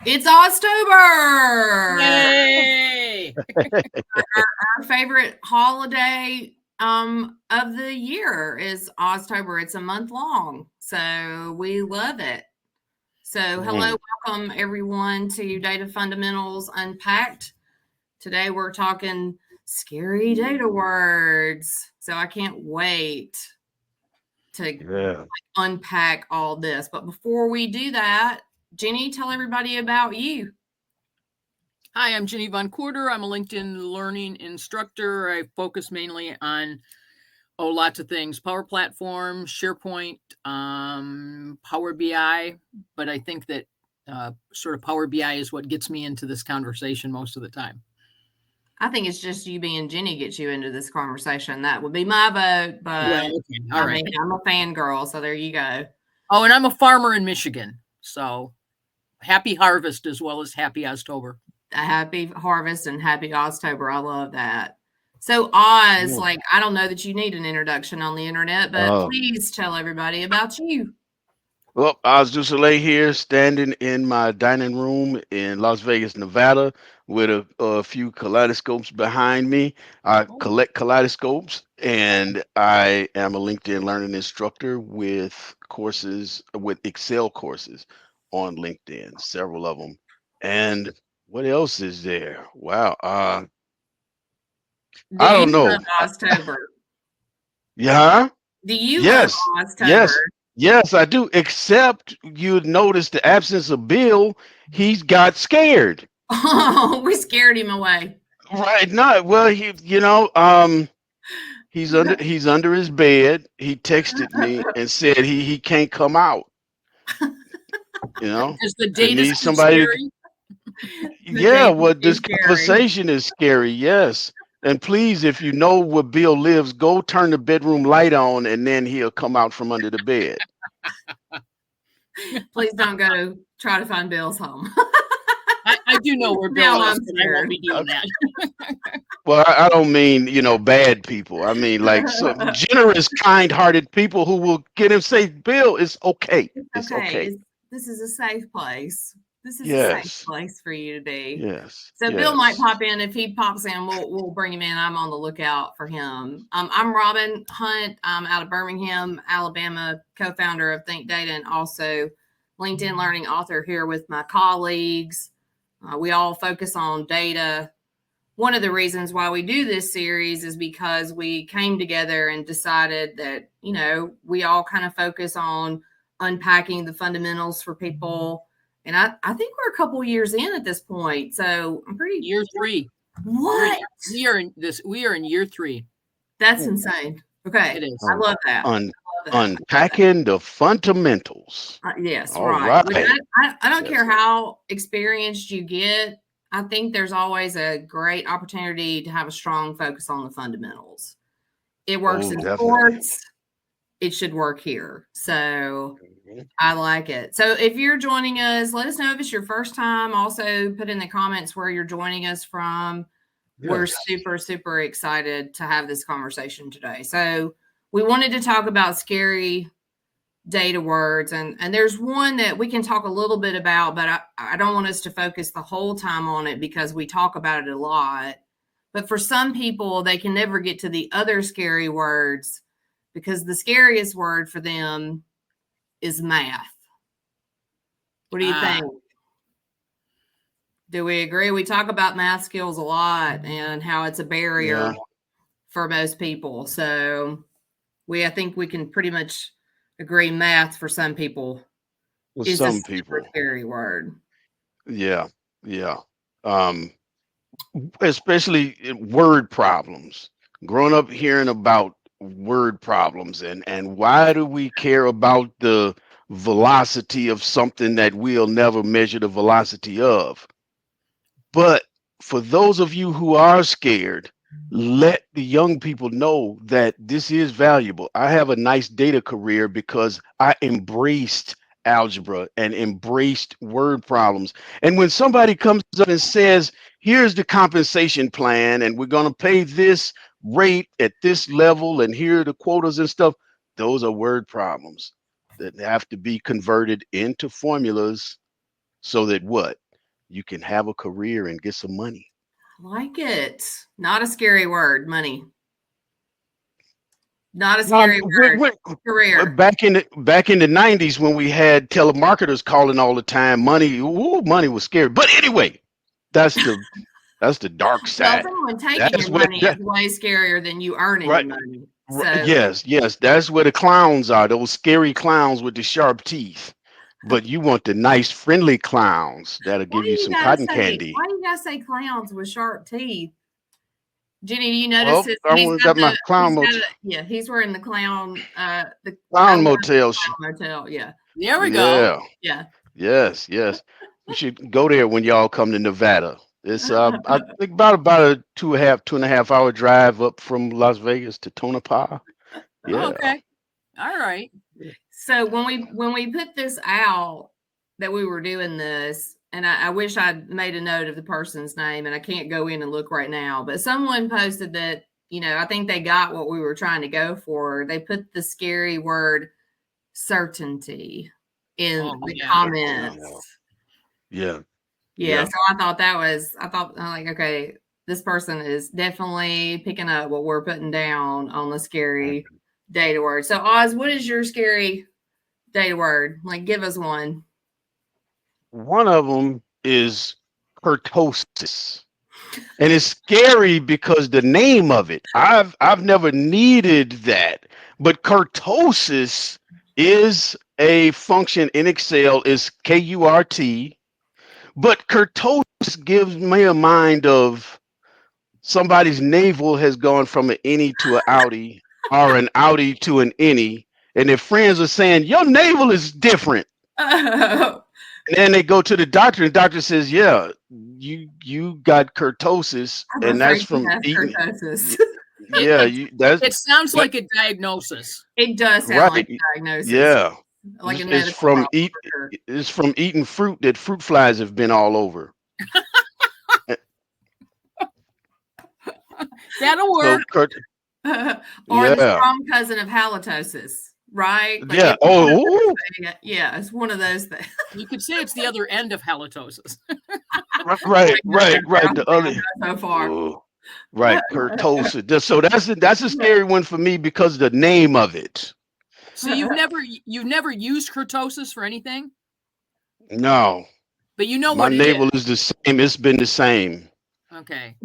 It's October. Yay! Our favorite holiday of the year is October. It's a month long, so we love it. So, hello, Mm, welcome everyone to Data Fundamentals Unpacked. Today we're talking scary data words. So, I can't wait to yeah. unpack all this. But before we do that, Jenny, tell everybody about you. Hi, I'm Jenny Von Courter. I'm a LinkedIn learning instructor. I focus mainly on lots of things: Power Platform, SharePoint, Power BI. But I think that sort of Power BI is what gets me into this conversation most of the time. I think it's just you being Jenny gets you into this conversation. That would be my vote, Well, but okay, all I right. mean, I'm a fangirl, so there you go. Oh, and I'm a farmer in Michigan, so happy harvest as well as happy October. A happy harvest and happy October. I love that. So Oz, Yeah. like I don't know that you need an introduction on the internet, but Uh, please tell everybody about you. well, Oz Du Soleil here, standing in my dining room in Las Vegas, Nevada, with a few kaleidoscopes behind me. I Oh, collect kaleidoscopes, and I am a LinkedIn learning instructor with courses, with Excel courses on LinkedIn, several of them. And what else is there? Wow. Do I you don't know. love October? Yeah. Do you love Yes, October? yes, yes, I do. Except you notice the absence of Bill, he's got scared. Oh, we scared him away. Right. No, well, he's under his bed. He texted me and said he can't come out. You know, is the it data needs too somebody to. scary? The Yeah, date well, this is scary. conversation is scary. Yes. And please, if you know where Bill lives, go turn the bedroom light on, and then he'll come out from under the bed. Please don't go try to find Bill's home. I do know where Bill Now is, I'm but I won't scared. be doing that. Well, I don't mean, bad people. I mean like some generous, kind-hearted people who will get him say, Bill, it's okay. It's It's okay. okay. This is a safe place. This is a safe Yes. place for you to be. Yes. So Bill might Yes. pop in. If he pops in, we'll bring him in. I'm on the lookout for him. I'm Robin Hunt. I'm out of Birmingham, Alabama, co-founder of Think Data, and also LinkedIn Learning author here with my colleagues. We all focus on data. One of the reasons why we do this series is because we came together and decided that, we all kind of focus on unpacking the fundamentals for people. And I think we're a couple years in at this point. So I'm pretty, Year three. We're what? we are in year three. That's insane. Okay. It is. I Un- love that. un- I love that. I love that. Unpacking the fundamentals. Yes, All right. Which right. I don't care Yes. how experienced you get. I think there's always a great opportunity to have a strong focus on the fundamentals. It works Oh, in definitely. sports. It should work here. So Mhm. I like it. So if you're joining us, let us know if it's your first time. Also, put in the comments where you're joining us from. We're Yes. super, super excited to have this conversation today. So we wanted to talk about scary data words, and there's one that we can talk a little bit about, but I don't want us to focus the whole time on it because we talk about it a lot. But for some people, they can never get to the other scary words because the scariest word for them is math. What do you Ah, think? Do we agree? We talk about math skills a lot and how it's a barrier Yeah. for most people. So I think we can pretty much agree math for some people With is a some super people. scary word. Yeah. Yeah. Um, especially word problems. Growing up hearing about word problems, and why do we care about the velocity of something that we'll never measure the velocity of? But for those of you who are scared, let the young people know that this is valuable. I have a nice data career because I embraced algebra and embraced word problems. And when somebody comes up and says, here's the compensation plan, and we're going to pay this rate at this level, and here are the quotas and stuff, those are word problems that have to be converted into formulas so that what? you can have a career and get some money. Like it. Not a scary word, money. Not a scary word. Career. Back in the 90s when we had telemarketers calling all the time, money was scary. But anyway, that's the dark Well, side. someone taking That's your what money is way scarier than you earning right, the money. So yes, that's where the clowns are, those scary clowns with the sharp teeth. But you want the nice friendly clowns that'll why give do you you some gotta cotton say candy. why do you gotta say clowns with sharp teeth? Jenny, do you notice Well, I got my yeah, he's wearing the clown the I clown love motel. clown motel, yeah. There we go. Yeah. Yeah. Yes. We should go there when y'all come to Nevada. It's I think about a 2.5 hour drive up from Las Vegas to Tonopah. Yeah. Okay. All right. So when we put this out that we were doing this, and I wish I'd made a note of the person's name, and I can't go in and look right now, but someone posted that, I think they got what we were trying to go for. They put the scary word certainty in the Yeah. comments. Yeah. Yeah. So I thought I'm like, okay, this person is definitely picking up what we're putting down on the scary data word. So Oz, what is your scary data word? Like, give us one. One of them is kurtosis. And it's scary because the name of it. I've never needed that. But kurtosis is a function in Excel, is KURT. But kurtosis gives me a mind of somebody's navel has gone from an innie to an outie, or an outie to an innie, and their friends are saying, your navel is different. Oh, And then they go to the doctor, and the doctor says, yeah, you got kurtosis, I'm and that's afraid you from have eating. kurtosis. Yeah, It sounds that, like a diagnosis. It does sound like right. a diagnosis, Yeah. like a It's medical from problem eat for sure. it's from eating fruit that fruit flies have been all over. That'll So work. Or the yeah. strong cousin of halitosis, right? Like Yeah. it's one of Oh, those, yeah, it's one of those things. You could say it's the other end of halitosis. right. The other. So far. Oh, right. Kurtosis. So that's a scary one for me because of the name of it. So you've never used kurtosis for anything, No, but you know my what it is. navel is the same. It's been the same. Okay.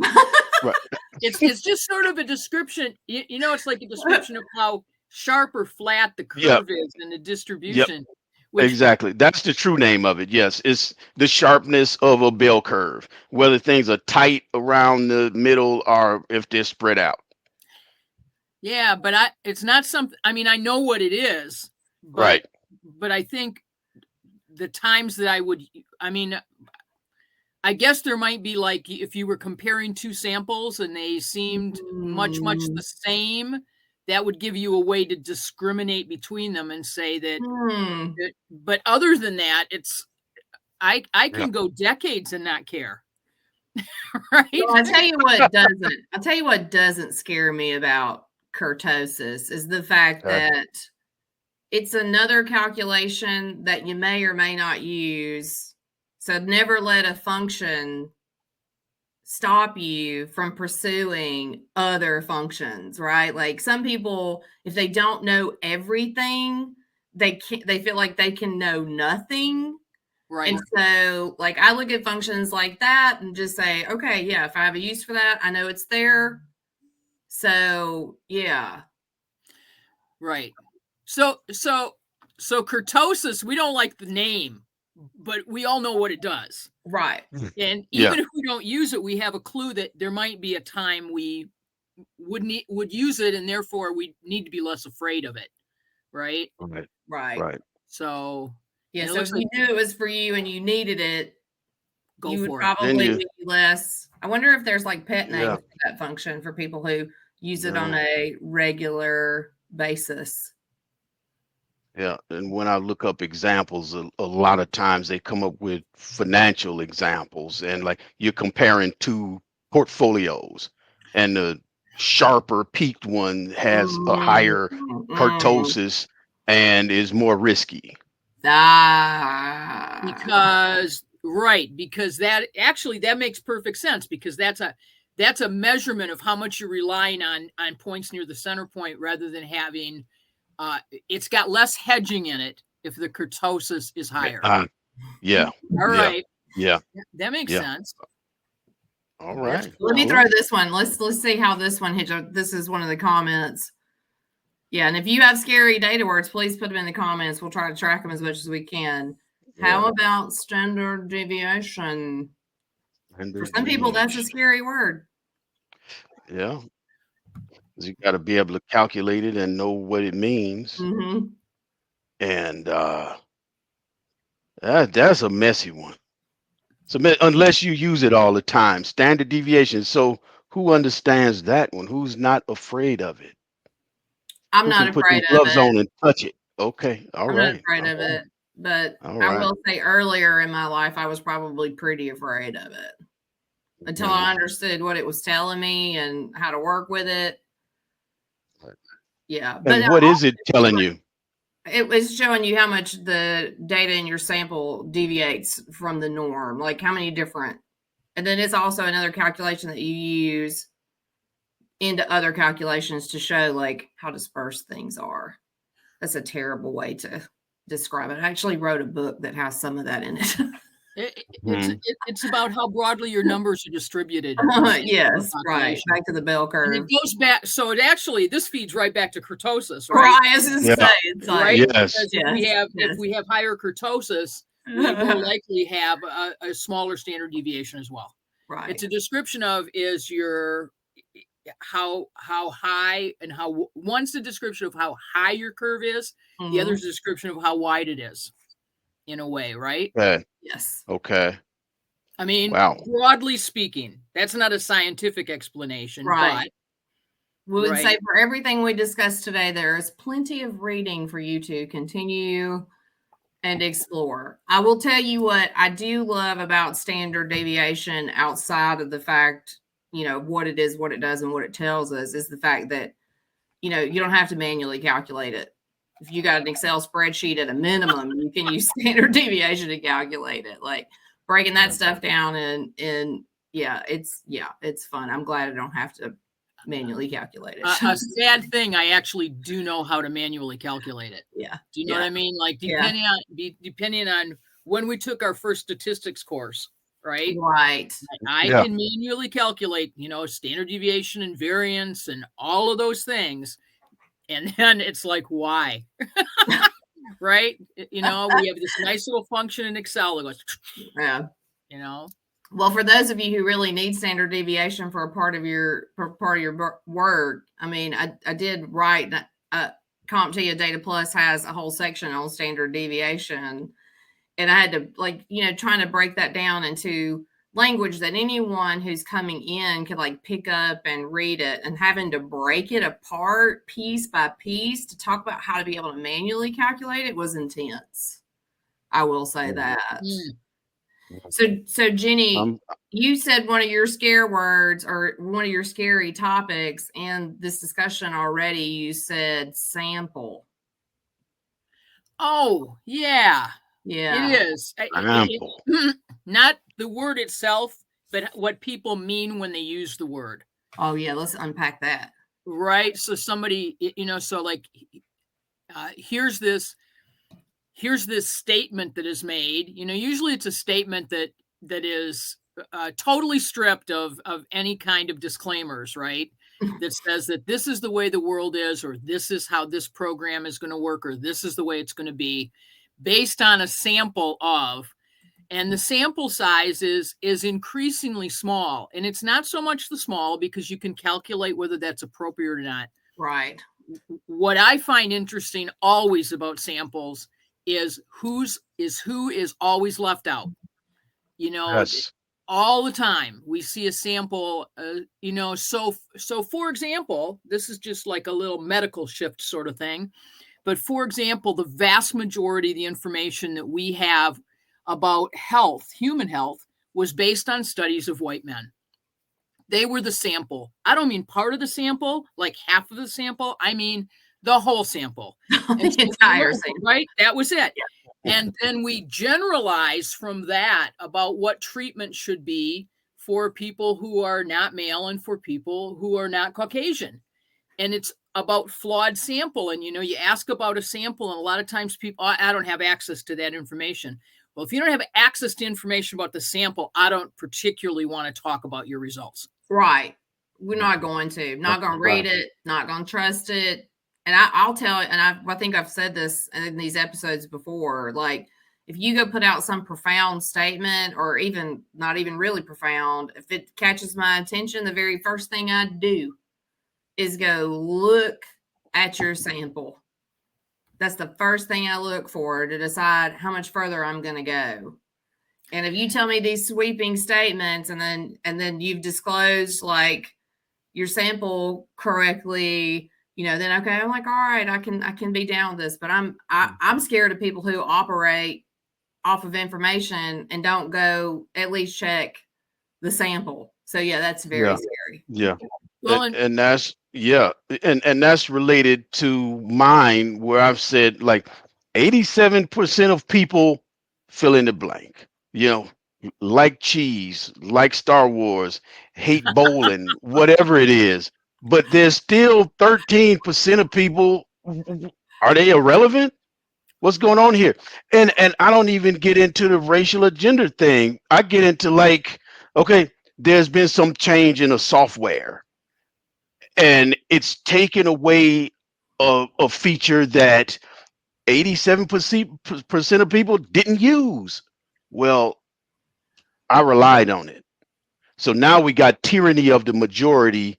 Right. It's just sort of a description. It's like a description of how sharp or flat the Yep. curve is and the Yep. distribution. Exactly. That's the true name of it. Yes, it's the sharpness of a bell curve, whether things are tight around the middle or if they're spread out. Yeah, but it's not something. I mean, I know what it is, Right. but I think the times that I guess there might be like if you were comparing two samples and they seemed much the same, that would give you a way to discriminate between them and say that. But other than that, I can go decades and not care. Right? Well, I'll tell you what doesn't scare me about kurtosis is the fact that it's another calculation that you may or may not use. So never let a function stop you from pursuing other functions, right? Like some people, if they don't know everything, they feel like they can know nothing. Right. And so, like, I look at functions like that and just say, okay, yeah, if I have a use for that, I know it's there. So, yeah. Right. So kurtosis, we don't like the name, but we all know what it does. Right. And even if we don't use it, we have a clue that there might be a time we would use it, and therefore we need to be less afraid of it. Right. Right. So yeah. So if you knew it was for you and you needed it, you would for probably be less. I wonder if there's like pet names for that function for people who use it on a regular basis. Yeah, and when I look up examples, a lot of times they come up with financial examples, and like you're comparing two portfolios, and the sharper peaked one has a higher kurtosis and is more risky. Because Right, because that makes perfect sense, because that's a measurement of how much you're relying on points near the center point, rather than having it's got less hedging in it if the kurtosis is higher. Yeah. All right. Yeah. That makes Yeah. sense. All right. Let me throw this one. Let's see how this one hits. This is one of the comments. Yeah, and if you have scary data words, please put them in the comments. We'll try to track them as much as we can. How about standard deviation? For some people, that's a scary word. Yeah. You got to be able to calculate it and know what it means. Mm-hmm. And that's a messy one. So unless you use it all the time, standard deviation. So who understands that one? Who's not afraid of it? I'm Who not can put them afraid of gloves it. on and touch it? Okay. All I'm right. not afraid of it. But All I right. will say earlier in my life, I was probably pretty afraid of it until I understood what it was telling me and how to work with it. Yeah. But And what is it telling you? It was showing you how much the data in your sample deviates from the norm, like how many different. And then it's also another calculation that you use into other calculations to show like how dispersed things are. That's a terrible way to describe it. I actually wrote a book that has some of that in it. It's about how broadly your numbers are distributed. Yes, right. Back to the bell curve. And it goes back. So it actually, this feeds right back to kurtosis, right? Right. I was just saying, it's like, right? Yes. Because if we have higher kurtosis, we will likely have a smaller standard deviation as well. Right. It's a description of is your how high and how one's a description of how high your curve is. The other is a description of how wide it is, in a way, right? Okay. Yes. Okay. I mean, broadly speaking, that's not a scientific explanation, right? But we would say for everything we discussed today, there is plenty of reading for you to continue and explore. I will tell you what I do love about standard deviation, outside of the fact, what it is, what it does, and what it tells us, is the fact that, you don't have to manually calculate it. If you got an Excel spreadsheet at a minimum, you can use standard deviation to calculate it. Like breaking that stuff down and it's fun. I'm glad I don't have to manually calculate it. A sad thing, I actually do know how to manually calculate it. Yeah. Do you know what I mean? Like depending on when we took our first statistics course, right? Right. I can manually calculate, standard deviation and variance and all of those things. And then it's like, why? Right? We have this nice little function in Excel that goes, Well, for those of you who really need standard deviation for part of your work, I mean, I did write. CompTIA Data Plus has a whole section on standard deviation, and I had to trying to break that down into language that anyone who's coming in could pick up and read it, and having to break it apart piece by piece to talk about how to be able to manually calculate it was intense. I will say that. So Jenny, you said one of your scare words or one of your scary topics in this discussion already. You said sample. Oh, yeah. Yeah. It is. Not the word itself, but what people mean when they use the word. Oh, yeah. Let's unpack that. Right. So somebody, here's this statement that is made. Usually it's a statement that is totally stripped of any kind of disclaimers, right? That says that this is the way the world is, or this is how this program is going to work, or this is the way it's going to be, based on a sample of. And the sample size is increasingly small. And it's not so much the small, because you can calculate whether that's appropriate or not. Right. What I find interesting always about samples is who is always left out. Yes. All the time we see a sample, so for example, this is just like a little medical shift sort of thing. But for example, the vast majority of the information that we have about health, human health, was based on studies of white men. They were the sample. I don't mean part of the sample, like half of the sample. I mean the whole sample. The entire sample. Right? That was it. And then we generalize from that about what treatment should be for people who are not male and for people who are not Caucasian. And it's about flawed sample. And, you ask about a sample, and a lot of times people, I don't have access to that information. Well, if you don't have access to information about the sample, I don't particularly want to talk about your results. Right. We're not going to. Not going to read it. Not going to trust it. And I'll tell you, and I think I've said this in these episodes before, like, if you go put out some profound statement, or even not even really profound, if it catches my attention, the very first thing I do is go look at your sample. That's the first thing I look for to decide how much further I'm going to go. And if you tell me these sweeping statements and then you've disclosed like your sample correctly, then okay, I'm like, all right, I can be down with this. But I'm scared of people who operate off of information and don't go at least check the sample. So yeah, that's very scary. Yeah. Well, and that's and that's related to mine, where I've said like 87% of people fill in the blank, like cheese, like Star Wars, hate bowling, whatever it is. But there's still 13% of people. Are they irrelevant? What's going on here? And I don't even get into the racial or gender thing. I get into like, okay, there's been some change in the software, and it's taken away a feature that 87% of people didn't use. Well, I relied on it. So now we got tyranny of the majority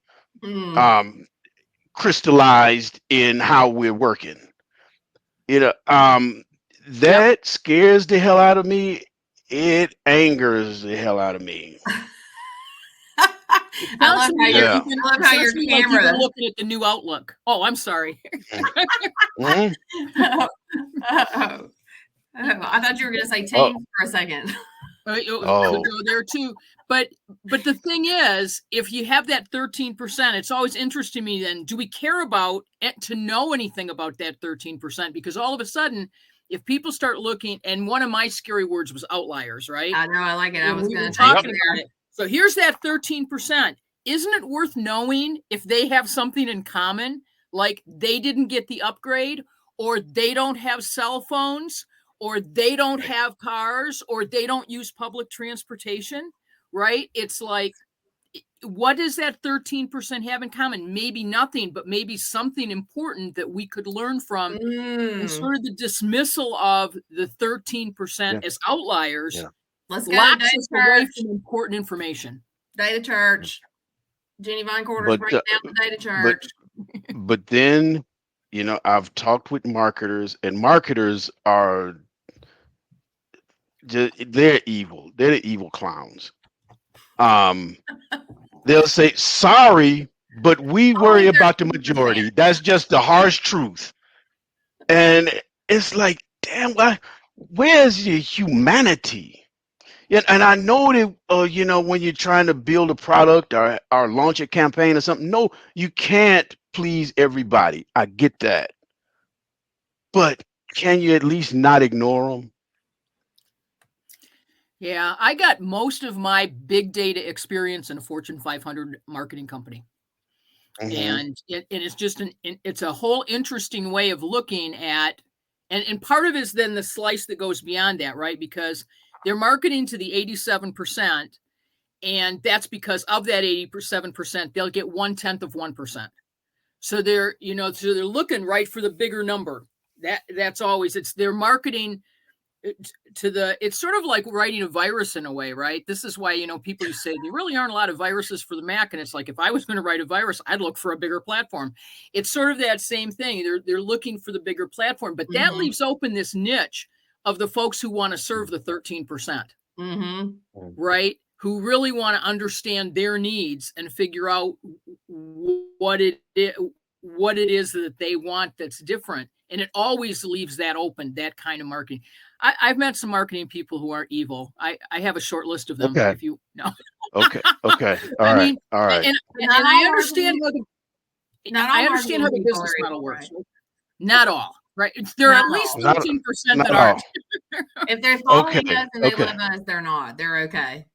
crystallized in how we're working. That scares the hell out of me. It angers the hell out of me. I love how your camera. You're looking at the new Outlook. Oh, I'm sorry. Mm-hmm. I thought you were going to say Teams for a second. There too. But the thing is, if you have that 13%, it's always interesting to me. Then, do we care about it to know anything about that 13%? Because all of a sudden, if people start looking, and one of my scary words was outliers, right? I know, I like it. I was going to talk about it. So here's that 13%. Isn't it worth knowing if they have something in common, like they didn't get the upgrade, or they don't have cell phones, or they don't have cars, or they don't use public transportation, right? It's like, what does that 13% have in common? Maybe nothing, but maybe something important that we could learn from. And sort of the dismissal of the 13% as outliers. Yeah. Let's go locks us away from important information. Data church. Jenny Vine Quarters break down the data church. But then, I've talked with marketers, and marketers are they're evil. They're the evil clowns. They'll say, sorry, but we worry about the majority. That's just the harsh truth. And it's like, damn, where's your humanity? Yeah, and I know that when you're trying to build a product or launch a campaign or something, no, you can't please everybody. I get that, but can you at least not ignore them? Yeah, I got most of my big data experience in a Fortune 500 marketing company, and it's just it's a whole interesting way of looking at, and part of it is then the slice that goes beyond that, right? Because they're marketing to the 87%, and that's because of that 87%, they'll get 1/10 of 1%. So they're looking right for the bigger number. That's always, they're marketing it's sort of like writing a virus in a way, right? This is why, people say there really aren't a lot of viruses for the Mac. And it's like, if I was going to write a virus, I'd look for a bigger platform. It's sort of that same thing. They're looking for the bigger platform, but that leaves open this niche of the folks who want to serve the 13%, right? Who really want to understand their needs and figure out what it is that they want that's different. And it always leaves that open, that kind of marketing. I've met some marketing people who are evil. I have a short list of them. Okay. If you know. Okay. All right. And I understand how the business model works. Not all. Right. There are Not at least all. 13% Not that all. aren't. If they're following Okay. us and they Okay. love us, they're not. They're okay.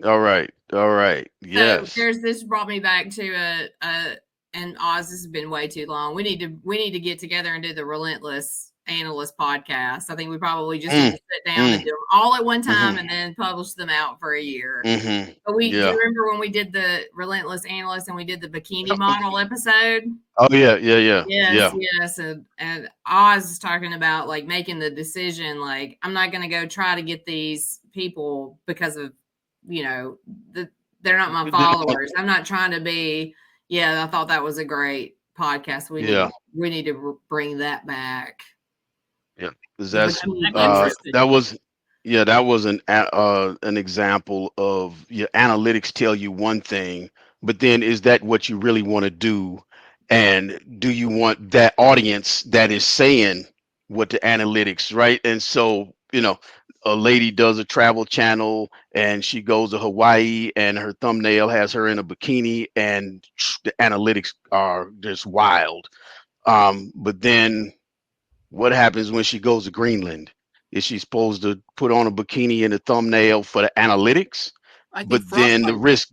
All right. All right. So Yes. this brought me back to and Oz, this has been way too long. We need to get together and do the Relentless Analyst podcast. I think we probably just need to sit down and do them all at one time and then publish them out for a year. But do Yeah. you remember when we did the Relentless Analyst and we did the bikini model episode? Oh yeah. Yeah. Yeah. Yes, Yeah. yes. And Oz is talking about like making the decision, like, I'm not gonna go try to get these people because of, they're not my followers. I'm not trying to be, I thought that was a great podcast. We need to bring that back. Yeah. The That's bikini analyst. that was an example of your analytics tell you one thing, but then is that what you really want to do? And do you want that audience that is saying what the analytics, right? And so, a lady does a travel channel and she goes to Hawaii and her thumbnail has her in a bikini and the analytics are just wild. But then what happens when she goes to Greenland? Is she supposed to put on a bikini in the thumbnail for the analytics? I think But then the frostbite. risk,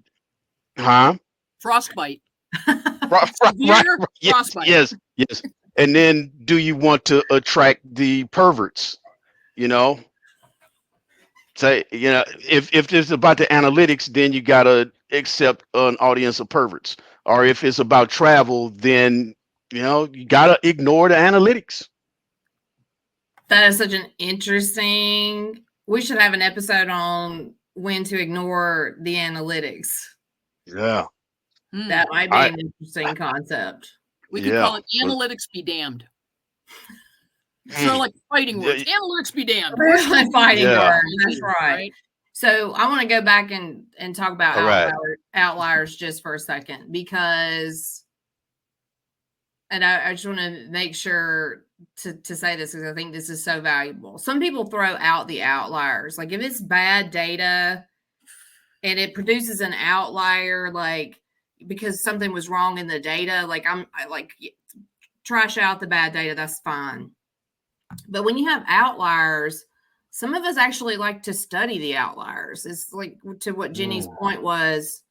huh? Frostbite. Right, Severe yes, frostbite. yes. And then do you want to attract the perverts? You know, say, if it's about the analytics, then you gotta accept an audience of perverts. Or if it's about travel, then you gotta ignore the analytics. That is such an interesting. We should have an episode on when to ignore the analytics. Yeah. That might be an interesting concept. We could call it analytics be damned. Sort of like fighting words. Analytics be damned. Fighting words. That's right. So I want to go back and talk about outliers just for a second, because, and I just want to make sure to say this because I think this is so valuable. Some people throw out the outliers. Like if it's bad data and it produces an outlier, like because something was wrong in the data, like I like trash out the bad data. That's fine. But when you have outliers, some of us actually like to study the outliers. It's like to what Jenny's point was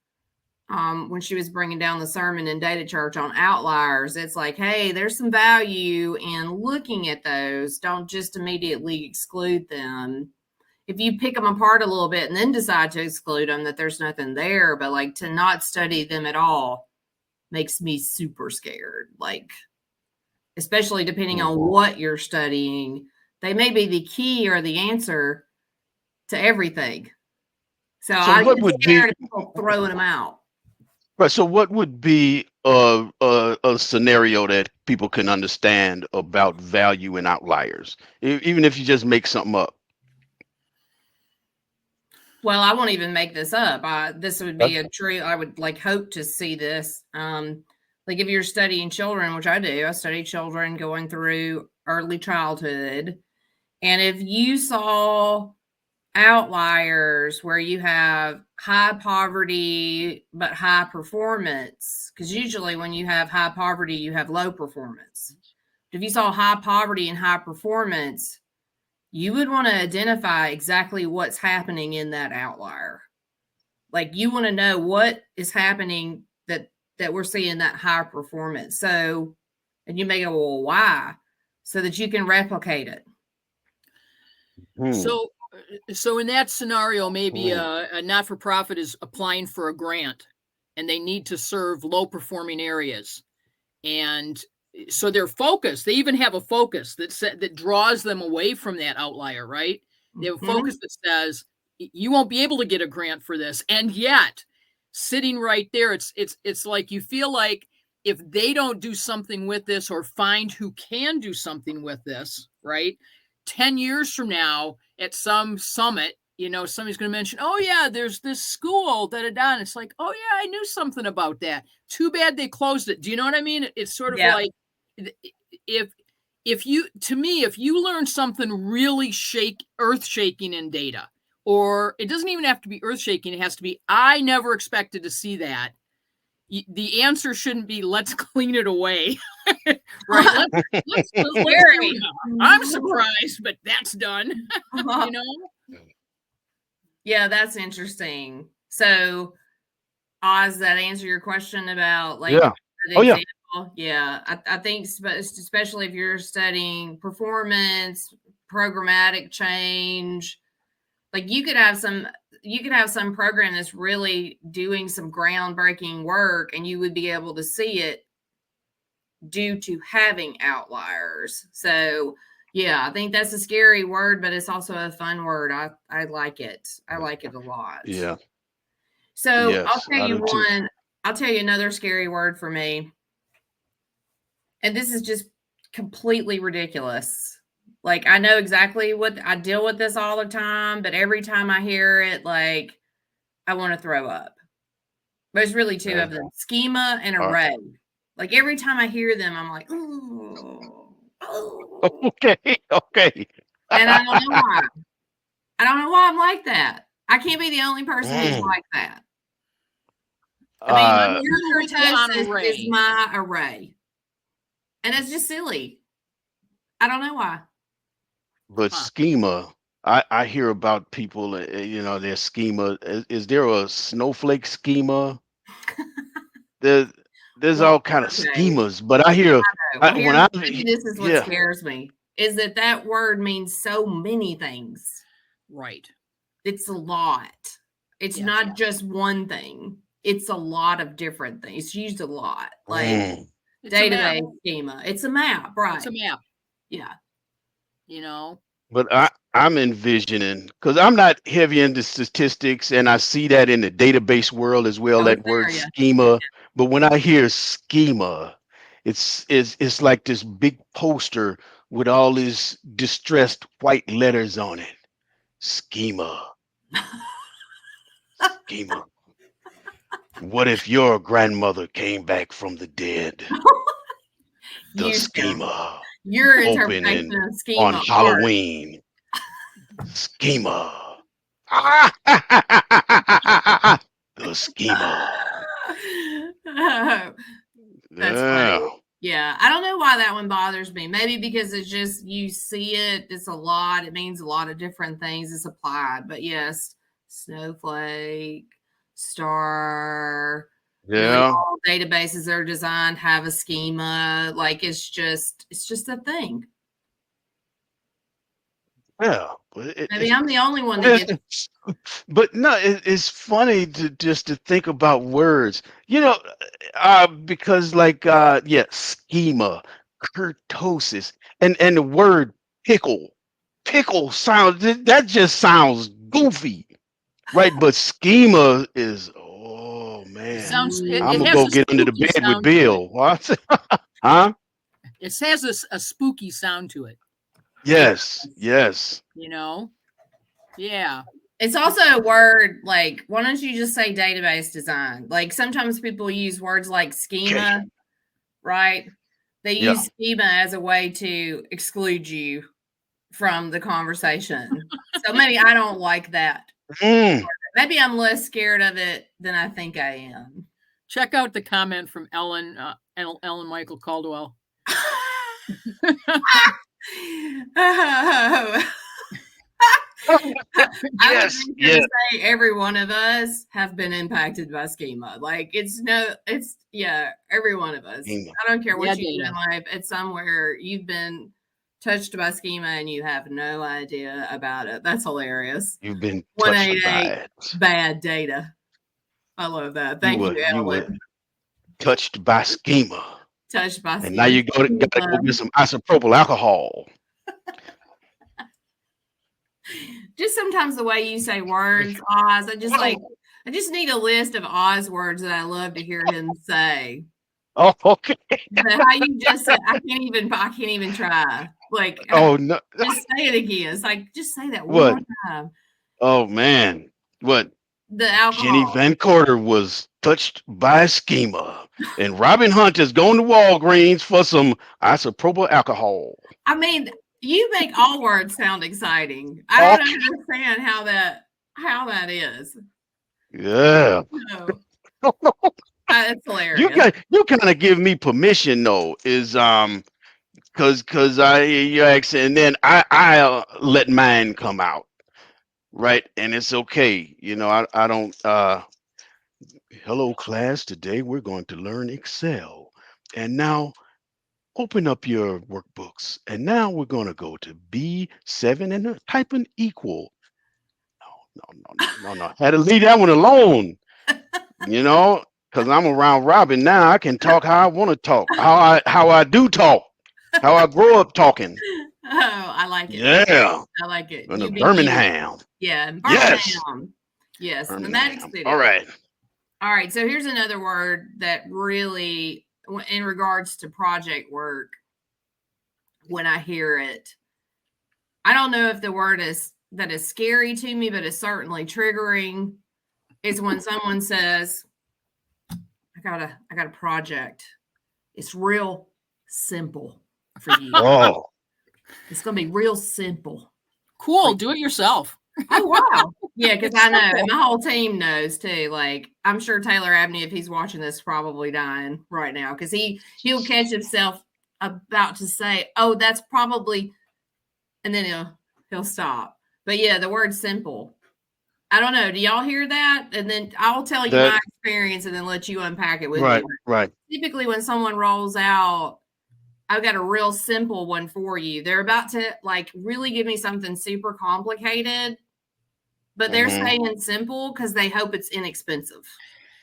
when she was bringing down the sermon in Data Church on outliers. It's like, hey, there's some value in looking at those. Don't just immediately exclude them. If you pick them apart a little bit and then decide to exclude them, that there's nothing there. But like to not study them at all makes me super scared. Like, especially depending on what you're studying, they may be the key or the answer to everything. So I get scared of people throwing them out. Right. So what would be a scenario that people can understand about value and outliers, even if you just make something up? Well, I won't even make this up. This would be a true. I would like hope to see this. Like if you're studying children, which I do, I study children going through early childhood. And if you saw outliers where you have high poverty but high performance, because usually when you have high poverty, you have low performance. If you saw high poverty and high performance, you would want to identify exactly what's happening in that outlier. Like you want to know what is happening that we're seeing that high performance. So, and you may go, well, why? So that you can replicate it. So in that scenario, maybe a not-for-profit is applying for a grant and they need to serve low-performing areas. And so they're focused. They even have a focus that draws them away from that outlier, right? They have a focus that says, you won't be able to get a grant for this. And yet, sitting right there, it's like you feel like if they don't do something with this or find who can do something with this, right? 10 years from now at some summit, somebody's going to mention, oh yeah, there's this school, da-da-da. And it's like, oh yeah, I knew something about that. Too bad they closed it. Do you know what I mean? It's sort of like if you learn something really earth-shaking in data, or it doesn't even have to be earth-shaking, it has to be, I never expected to see that. the answer shouldn't be let's clean it away. Right? Let's Scary. I'm surprised, but that's done. You know? Yeah, that's interesting. So, Oz, that answer your question about like Yeah. an Oh, yeah. example? Yeah, I think especially if you're studying performance, programmatic change, like you could have some program that's really doing some groundbreaking work, and you would be able to see it due to having outliers. So, yeah, I think that's a scary word, but it's also a fun word. I like it. I like it a lot. Yeah. So I'll Yes, tell I you do too. one. I'll tell you another scary word for me. And this is just completely ridiculous. Like I know exactly what I deal with this all the time, but every time I hear it, like I want to throw up. There's really two Okay. of them: schema and All right. array. Like every time I hear them, I'm like, oh, Okay. Okay. and I don't know why. I don't know why I'm like that. I can't be the only person who's Mm. like that. I mean, I'm Uh, usually on kurtosis is array. my array. And it's just silly. I don't know why. but Huh. schema, I hear about people, their schema. Is there a snowflake schema? There, there's Well, all kind of okay. schemas, but I hear, Well, when maybe this is what yeah, scares me is that word means so many things. Right. It's a lot. It's Yes. not just one thing. It's a lot of different things. It's used a lot. Like It's a map. database schema. It's a map, right? It's a map. Yeah. You know? but I'm envisioning, because I'm not heavy into statistics, and I see that in the database world as well, Oh, that it's word there, yeah. schema. But when I hear schema, it's like this big poster with all these distressed white letters on it. Schema, schema. What if your grandmother came back from the dead? The You, Tim. schema Your interpretation opening of on schema art. Halloween. Schema. The schema. Oh, that's funny. Yeah. Yeah, I don't know why that one bothers me. Maybe because it's just you see it, it's a lot. It means a lot of different things. It's applied. But yes, snowflake, star, Yeah. all databases are designed have a schema. Like it's just a thing. Yeah. But Maybe I'm the only one that gets but no, it's funny to just to think about words. Because like yeah, schema, kurtosis, and the word pickle. Pickle sounds that just sounds goofy, right? But schema is, oh It man, sounds I'm it gonna has go a get under the spooky bed with sound to it. Bill. What? Huh? It has a spooky sound to it. Yes, yes. You know? Yeah. It's also a word like, why don't you just say database design? Like sometimes people use words like Okay. schema, right? They Yeah. use schema as a way to exclude you from the conversation. So maybe I don't like that. Mm. Maybe I'm less scared of it than I think I am. Check out the comment from Ellen Michael Caldwell. I would Yes, venture yes. to say every one of us have been impacted by schema. Like every one of us. Schema. I don't care what Yeah, you do Dana. in life. It's somewhere you've been touched by schema and you have no idea about it. That's hilarious. You've been touched by 188 it. bad data. I love that. Thank you, You were Ellen. touched by schema. Touched by And now you gotta go schema. get some isopropyl alcohol. Just sometimes the way you say words, Oz, I just need a list of Oz words that I love to hear him say. Oh, okay. But how you just said, I can't even try. Like, Oh no. just say it again. It's like, just say that one What? more time. Oh man. What? The Jenny alcohol. Van Corder was touched by schema. And Robin Hunt is going to Walgreens for some isopropyl alcohol. I mean, you make all words sound exciting. I don't Okay. understand how that is. Yeah. No. That's hilarious. You kind of give me permission though, is cause I hear your accent, and then I let mine come out, right? And it's okay, I don't. Hello class, today we're going to learn Excel, and now open up your workbooks, and now we're going to go to B7 and type an equal. No. Had to leave that one alone, you know, because I'm around Robin now. I can talk how I want to talk, how I do talk, how I grow up talking. Oh, I like it. Yeah, I like it. in You be you. Birmingham. Yeah, Yes, Birmingham. Yes, the Magic Birmingham. City. All right. All right. So here's another word that really, in regards to project work, when I hear it, I don't know if the word is scary to me, but it's certainly triggering. Is when someone says, I got a project. It's real simple for you. Oh, It's gonna be real simple. Cool. Do it yourself. Oh wow. Yeah, because I know, and my whole team knows too. Like, I'm sure Taylor Abney, if he's watching this, probably dying right now because he'll catch himself about to say, "Oh, that's probably," and then he'll stop. But yeah, the word simple. I don't know. Do y'all hear that? And then I'll tell you that my experience and then let you unpack it with right, me. right. Typically, when someone rolls out, I've got a real simple one for you. They're about to like really give me something super complicated, but they're Mhm. saying simple because they hope it's inexpensive.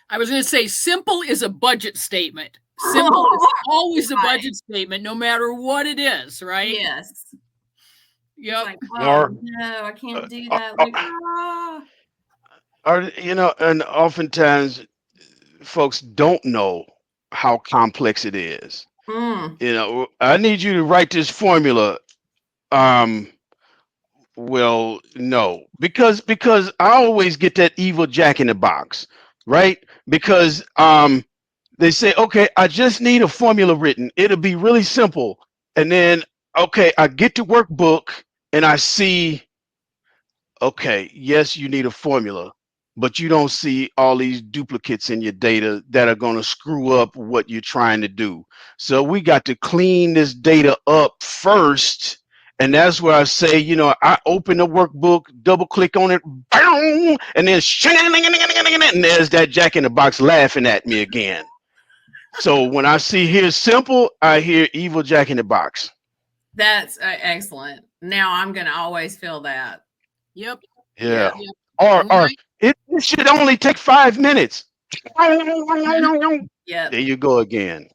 I was going to say simple is a budget statement. Simple is always a budget statement, no matter what it is, right? Yes. Yep. Like, Or no, I can't do that. Like, and oftentimes folks don't know how complex it is. I need you to write this formula. Um, well, no, because I always get that evil jack in the box, right? Because they say, okay, I just need a formula written. It'll be really simple. And then, okay, I get the workbook and I see, okay, yes, you need a formula, but you don't see all these duplicates in your data that are going to screw up what you're trying to do. So we got to clean this data up first. And that's where I say, I open the workbook, double click on it, boom, and then and there's that jack in the box laughing at me again. So when I see here simple, I hear evil jack in the box. That's excellent. Now I'm going to always feel that. Yep. Yeah. Yep. Or it should only take 5 minutes. Yeah. There you go again.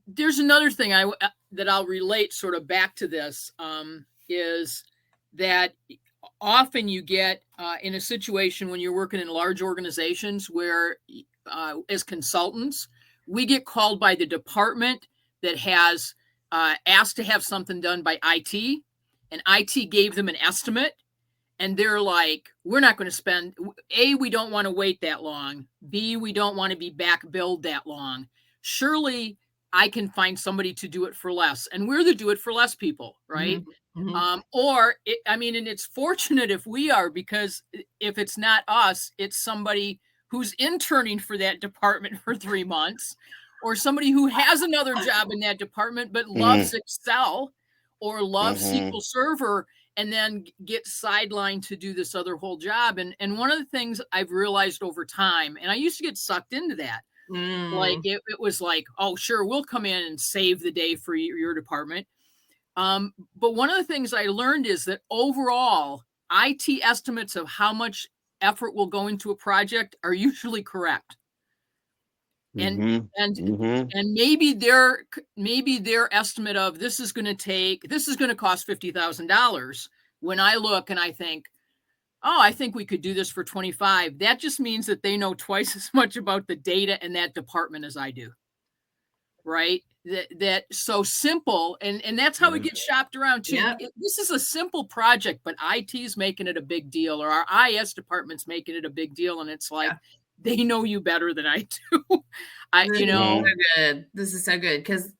There's another thing that I'll relate sort of back to this is that often you get in a situation when you're working in large organizations where as consultants, we get called by the department that has asked to have something done by IT, and IT gave them an estimate. And they're like, we're not going to spend, A, we don't want to wait that long. B, we don't want to be back billed that long. Surely I can find somebody to do it for less. And we're the do it for less people, right? And it's fortunate if we are, because if it's not us, it's somebody who's interning for that department for 3 months, or somebody who has another job in that department but loves Excel or loves SQL Server, and then get sidelined to do this other whole job. And one of the things I've realized over time, and I used to get sucked into that, like it was like, oh, sure, we'll come in and save the day for your department. But one of the things I learned is that overall, IT estimates of how much effort will go into a project are usually correct. And maybe their estimate of this is going to cost $50,000. When I look and I think, oh, I think we could do this for 25. That just means that they know twice as much about the data in that department as I do. Right? That so simple, and that's how it gets shopped around too. This is a simple project, but IT's making it a big deal, or our IS department's making it a big deal, and it's like they know you better than I do. This is so good because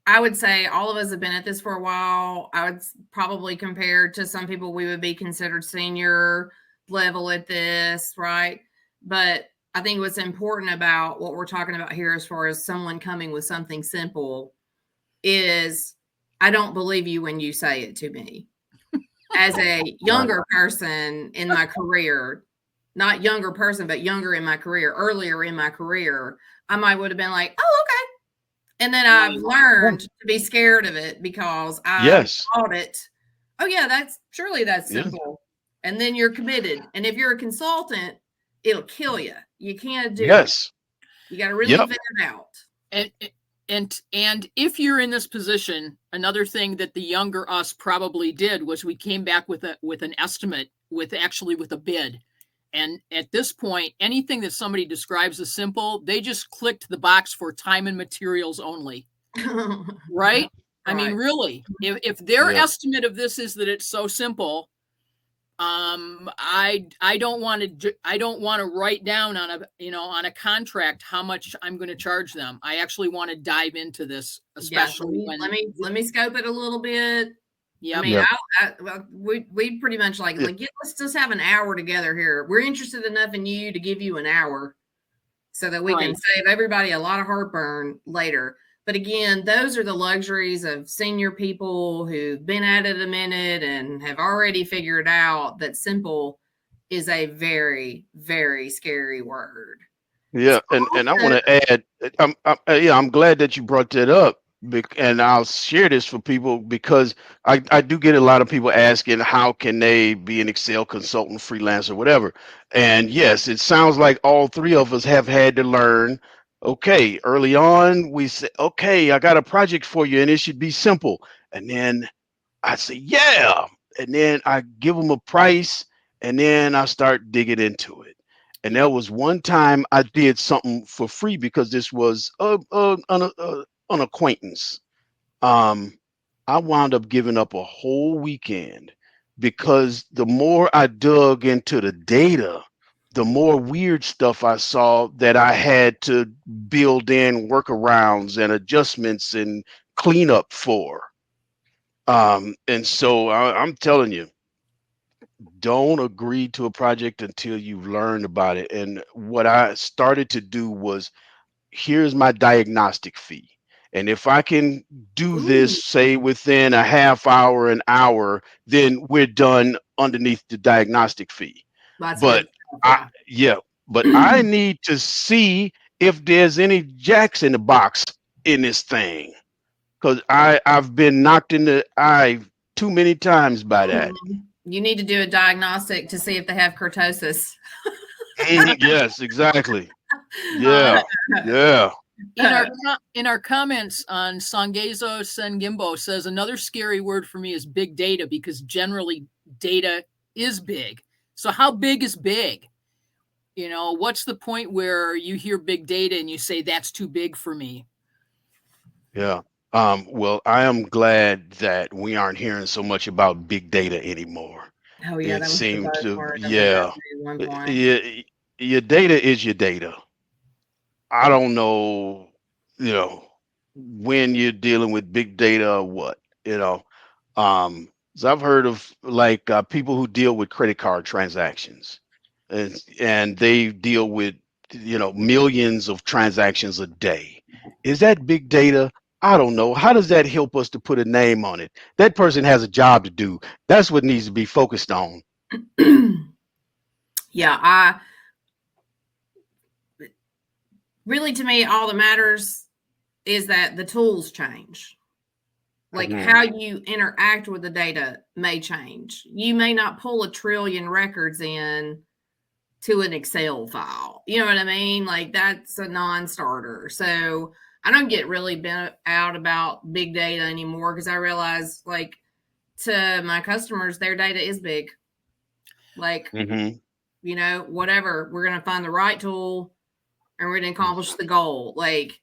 I would say all of us have been at this for a while. I would probably compare to some people, we would be considered senior level at this, right? But I think what's important about what we're talking about here, as far as someone coming with something simple, is I don't believe you when you say it to me. As a younger person in my career, not younger person, but younger in my career, earlier in my career, I might would have been like, oh, okay. And then I've learned to be scared of it because I taught it. Oh, yeah, that's simple. And then you're committed. And if you're a consultant, it'll kill you. You can't do it. You got to really vet it out. And if you're in this position, another thing that the younger us probably did was we came back with an estimate, with a bid. And at this point, anything that somebody describes as simple, they just clicked the box for time and materials only. Right? I mean, really, if their estimate of this is that it's so simple, I don't want to write down on a contract how much I'm going to charge them. I actually want to dive into this, especially when let me scope it a little bit. Yeah, I mean, we pretty much let's just have an hour together here. We're interested enough in you to give you an hour so that we can save everybody a lot of heartburn later. But again, those are the luxuries of senior people who've been at it a minute and have already figured out that simple is a very, very scary word. Yeah, and I want to add, I'm glad that you brought that up, and I'll share this for people because I do get a lot of people asking how can they be an Excel consultant, freelancer, whatever. And yes, it sounds like all three of us have had to learn. Okay, early on we say, okay, I got a project for you, and it should be simple. And then I say, yeah, and then I give them a price, and then I start digging into it. And there was one time I did something for free because this was an acquaintance. I wound up giving up a whole weekend because the more I dug into the data, the more weird stuff I saw that I had to build in workarounds and adjustments and cleanup for. And so I'm telling you, don't agree to a project until you've learned about it. And what I started to do was, here's my diagnostic fee. And if I can do this, say within a half hour, an hour, then we're done underneath the diagnostic fee. But I need to see if there's any jacks in the box in this thing. Because I've been knocked in the eye too many times by that. You need to do a diagnostic to see if they have kurtosis. Yes, exactly. Yeah, yeah. In our comments on Sangezo Sengimbo says another scary word for me is big data, because generally data is big. So how big is big? What's the point where you hear big data and you say that's too big for me? Yeah. Well, I am glad that we aren't hearing so much about big data anymore. Oh yeah, It that was seemed the to, buzzword yeah. at one point. Your data is your data. I don't know, when you're dealing with big data or what, so I've heard of people who deal with credit card transactions, and they deal with millions of transactions a day. Is that big data? I don't know. How does that help us to put a name on it? That person has a job to do. That's what needs to be focused on. Yeah, really, to me, all that matters is that the tools change. Like how you interact with the data may change. You may not pull 1 trillion records in to an Excel file. You know what I mean? Like that's a non-starter. So I don't get really bent out about big data anymore because I realize, like, to my customers, their data is big. Like, whatever, we're going to find the right tool and we're going to accomplish the goal. Like,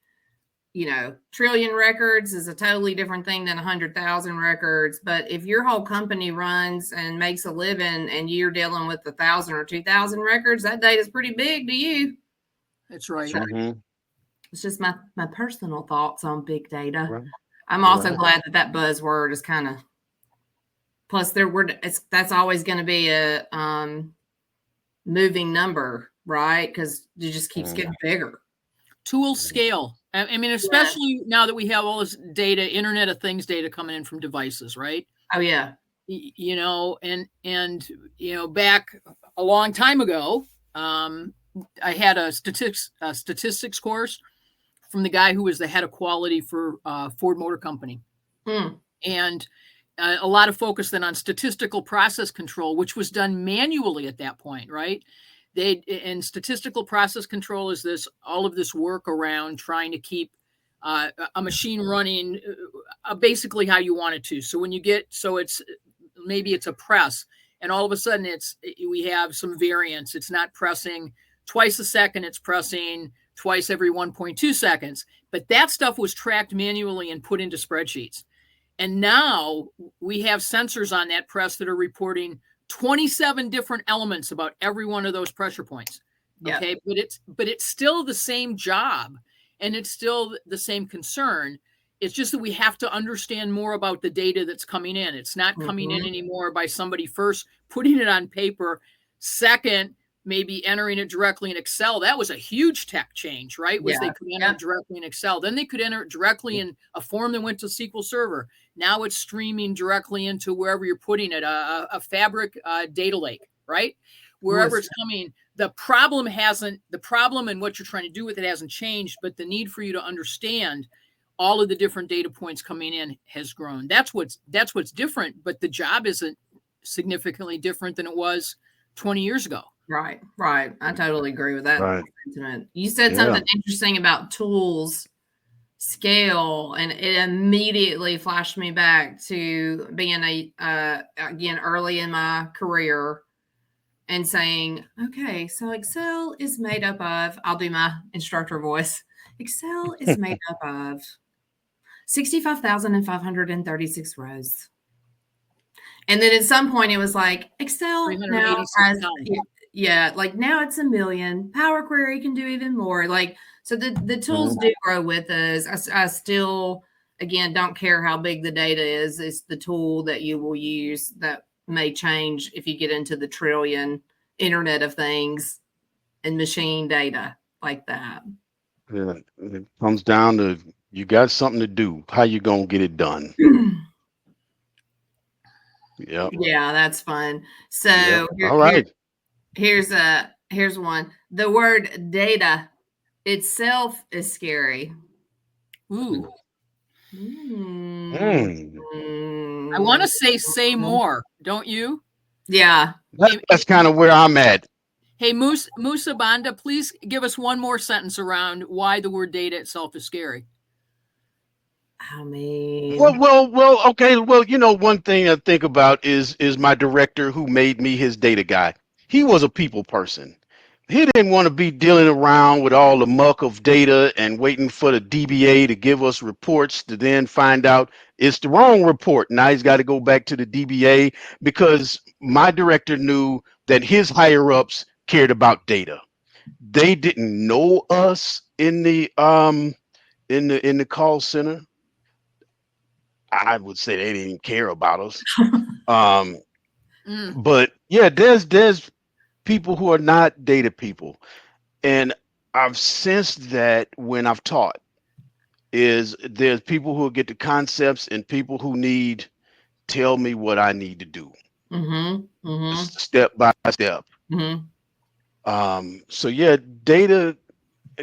trillion records is a totally different thing than 100,000 records. But if your whole company runs and makes a living and you're dealing with 1,000 or 2,000 records, that data is pretty big to you. That's right. It's just my personal thoughts on big data. Right. I'm also glad that buzzword is kind of, plus that's always going to be a moving number. right? Because it just keeps getting bigger. Tools scale. I mean, especially now that we have all this data, Internet of Things data coming in from devices, right? Oh yeah. You know, and you know, back a long time ago, I had a statistics course from the guy who was the head of quality for Ford Motor Company, and a lot of focus then on statistical process control, which was done manually at that point, right? And statistical process control is all of this work around trying to keep a machine running basically how you want it to. So when you maybe it's a press, and all of a sudden we have some variance. It's not pressing twice a second, it's pressing twice every 1.2 seconds. But that stuff was tracked manually and put into spreadsheets. And now we have sensors on that press that are reporting 27 different elements about every one of those pressure points. Okay. But it's still the same job, and it's still the same concern. It's just that we have to understand more about the data that's coming in. It's not coming in anymore by somebody first putting it on paper, second, maybe entering it directly in Excel. That was a huge tech change, right? Was they could enter it directly in Excel. Then they could enter it directly in a form that went to SQL Server. Now it's streaming directly into wherever you're putting it, a Fabric data lake, right? Wherever it's coming, the problem and what you're trying to do with it hasn't changed, but the need for you to understand all of the different data points coming in has grown. That's what's different, but the job isn't significantly different than it was 20 years ago. Right. I totally agree with that sentiment. You said something interesting about tools scale, and it immediately flashed me back to being again early in my career and saying, okay, so Excel is made up of, I'll do my instructor voice. Excel is made up of 65,536 rows. And then at some point it was like, Excel now has, like now it's 1 million. Power Query can do even more. Like, so the tools do grow with us. I still, again, don't care how big the data is. It's the tool that you will use that may change if you get into the trillion Internet of Things and machine data like that. Yeah, it comes down to you got something to do. How you gonna get it done? Yeah. Yeah, that's fun. So All right. Here's one. The word data itself is scary. Ooh. I want to say more, don't you? Yeah. That's kind of where I'm at. Hey, Musa Banda, please give us one more sentence around why the word data itself is scary. I mean, well, okay. Well, you know, one thing I think about is my director who made me his data guy. He was a people person. He didn't want to be dealing around with all the muck of data and waiting for the DBA to give us reports to then find out it's the wrong report. Now he's got to go back to the DBA because my director knew that his higher ups cared about data. They didn't know us in the call center. I would say they didn't care about us. But yeah, there's people who are not data people. And I've sensed that when I've taught is there's people who get the concepts and people who need tell me what I need to do. Step by step. So yeah, data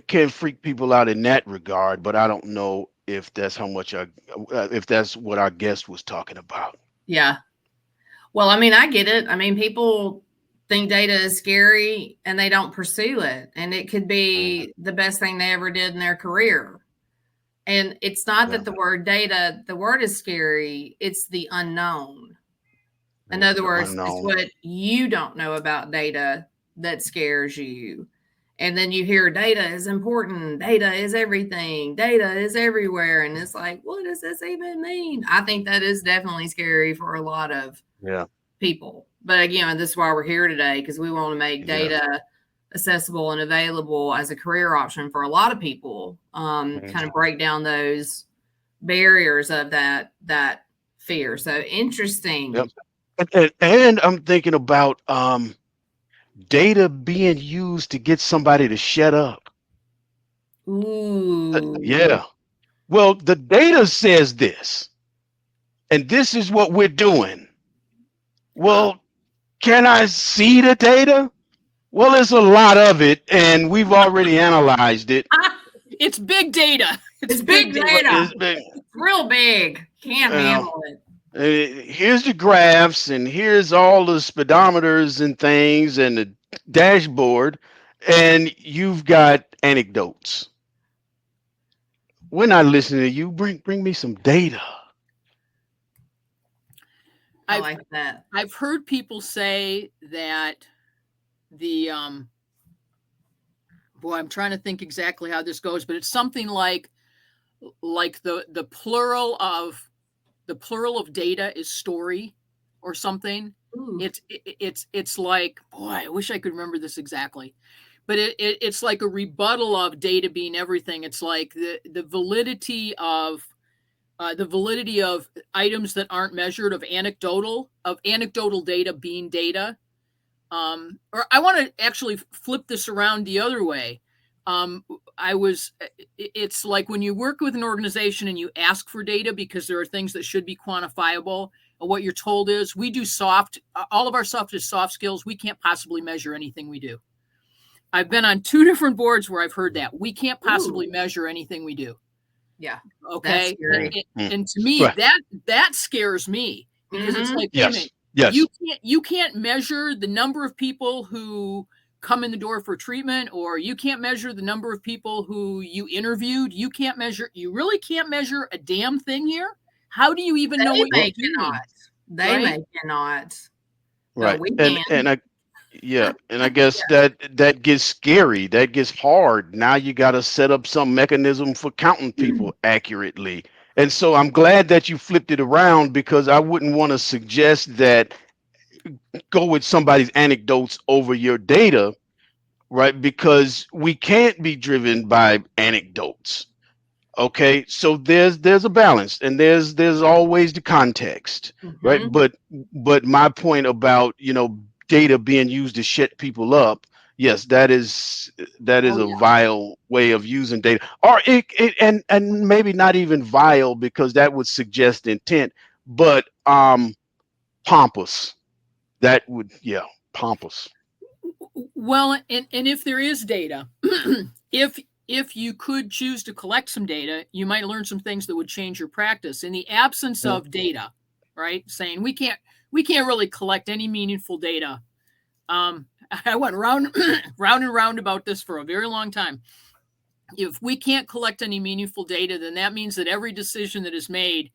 can freak people out in that regard, but I don't know if that's if that's what our guest was talking about. Yeah. Well, I mean, I get it. I mean, people think data is scary and they don't pursue it. And it could be the best thing they ever did in their career. And it's not that the word data, the word is scary. It's the unknown. In other words, it's what you don't know about data that scares you. And then you hear data is important. Data is everything. Data is everywhere. And it's like, what does this even mean? I think that is definitely scary for a lot of people. But again, this is why we're here today, because we want to make data accessible and available as a career option for a lot of people. Kind of break down those barriers of that fear. So interesting. And I'm thinking about data being used to get somebody to shut up. Ooh. Yeah. Well, the data says this, and this is what we're doing. Well, can I see the data? Well, it's a lot of it, and we've already analyzed it. It's big data. It's big data. It's been, It's real big. Can't handle it. here's the graphs, and here's all the speedometers and things, and the dashboard, and you've got anecdotes. We're not listening to you. Bring me some data. I like that. I've heard people say that the boy, I'm trying to think exactly how this goes, but it's something like the plural of data is story or something. Ooh. It's like, boy, I wish I could remember this exactly. But it's like a rebuttal of data being everything. It's like the validity of items that aren't measured, of anecdotal data being data. Or I want to actually flip this around the other way. It's like when you work with an organization and you ask for data because there are things that should be quantifiable. What you're told is we do all of our stuff is soft skills. We can't possibly measure anything we do. I've been on 2 different boards where I've heard that we can't possibly measure anything we do. Yeah. Okay. And to me, Right. that scares me because it's like, wait a minute, Yes. you can't measure the number of people who come in the door for treatment, or you can't measure the number of people who you interviewed. You really can't measure a damn thing here. How do you even know what you're doing? They may cannot. Right. We can. And I guess that gets scary. That gets hard. Now you got to set up some mechanism for counting people accurately. And so I'm glad that you flipped it around, because I wouldn't want to suggest that go with somebody's anecdotes over your data, right? Because we can't be driven by anecdotes. Okay, so there's a balance, and there's always the context, right? But my point about data being used to shut people up, yes, that is a vile way of using data, or and maybe not even vile, because that would suggest intent, but pompous. That would, pompous. Well, and if there is data, if you could choose to collect some data, you might learn some things that would change your practice. In the absence of data, right? Saying we can't really collect any meaningful data. I went round and round about this for a very long time. If we can't collect any meaningful data, then that means that every decision that is made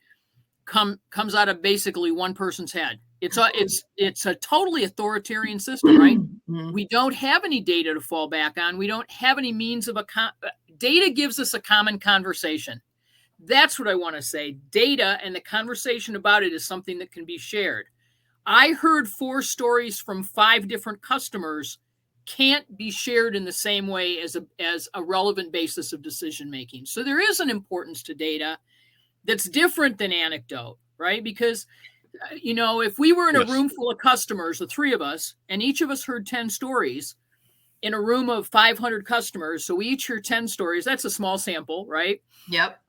comes out of basically one person's head. It's a totally authoritarian system, right? We don't have any data to fall back on. We don't have any means of data gives us a common conversation. That's what I want to say. Data and the conversation about it is something that can be shared. I heard 4 stories from 5 different customers can't be shared in the same way as a relevant basis of decision making. So there is an importance to data that's different than anecdote, right? Because, if we were in a room full of customers, the 3 of us, and each of us heard 10 stories in a room of 500 customers, so we each hear 10 stories, that's a small sample, right? Yep.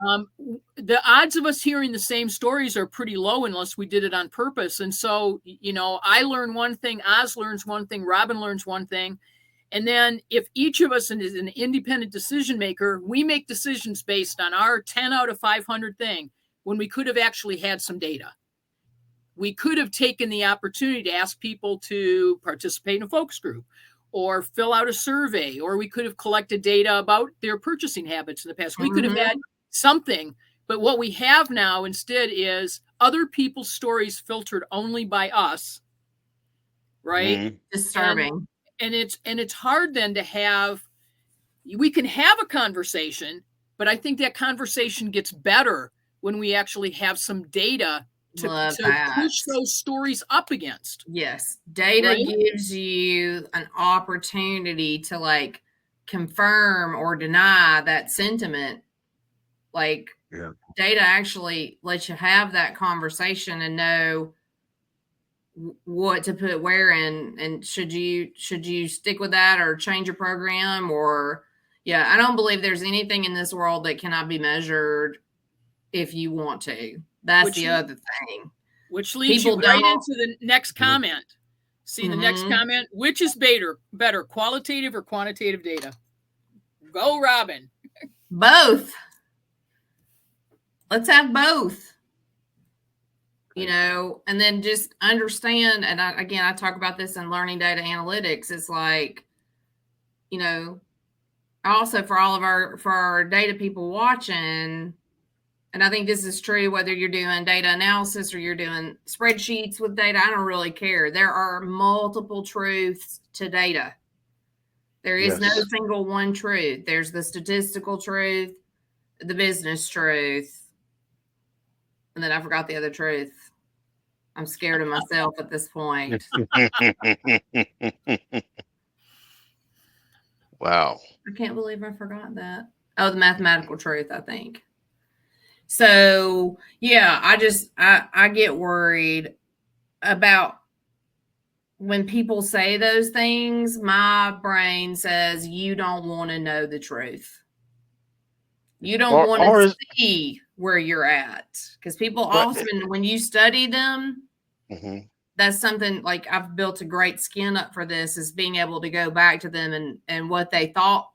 The odds of us hearing the same stories are pretty low unless we did it on purpose. And so, I learn one thing, Oz learns one thing, Robin learns one thing. And then if each of us is an independent decision maker, we make decisions based on our 10 out of 500 thing, when we could have actually had some data. We could have taken the opportunity to ask people to participate in a focus group or fill out a survey, or we could have collected data about their purchasing habits in the past. We could have had something, but what we have now instead is other people's stories filtered only by us, right? Disturbing. And it's hard then to have, we can have a conversation, but I think that conversation gets better when we actually have some data to push those stories up against. Yes. Data gives you an opportunity to confirm or deny that sentiment. Data actually lets you have that conversation and know what to put where, and should you stick with that or change your program, or I don't believe there's anything in this world that cannot be measured if you want to. That's the other thing. Which leads you right into the next comment. See the next comment? Which is better, qualitative or quantitative data? Go, Robin. Both. Let's have both. You know, and then just understand, and I talk about this in learning data analytics. It's like, you know, also for our data people watching, and I think this is true whether you're doing data analysis or you're doing spreadsheets with data, I don't really care. There are multiple truths to data. There is no single one truth. There's the statistical truth, the business truth, and then I forgot the other truth. I'm scared of myself at this point. Wow. I can't believe I forgot that. Oh, the mathematical truth, I think. So, yeah, I get worried about when people say those things. My brain says you don't want to know the truth. You don't want to see where you're at, because people often, when you study them, that's something like I've built a great skin up for this, is being able to go back to them and what they thought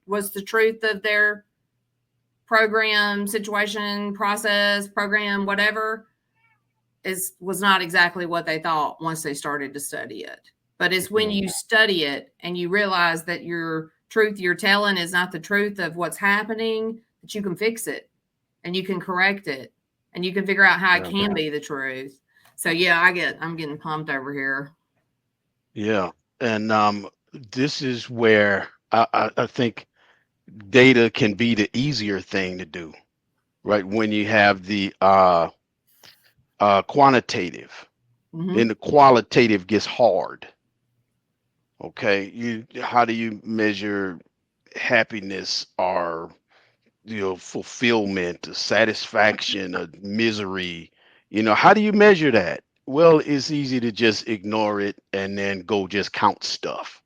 was the truth of their program, situation, process, program, whatever, was not exactly what they thought once they started to study it. But it's when you study it and you realize that your truth you're telling is not the truth of what's happening, that you can fix it and you can correct it and you can figure out how it can be the truth. So yeah, I'm getting pumped over here. Yeah. And this is where I think data can be the easier thing to do, right? When you have the quantitative, then the qualitative gets hard. Okay, how do you measure happiness or fulfillment, or satisfaction, or misery? How do you measure that? Well, it's easy to just ignore it and then go just count stuff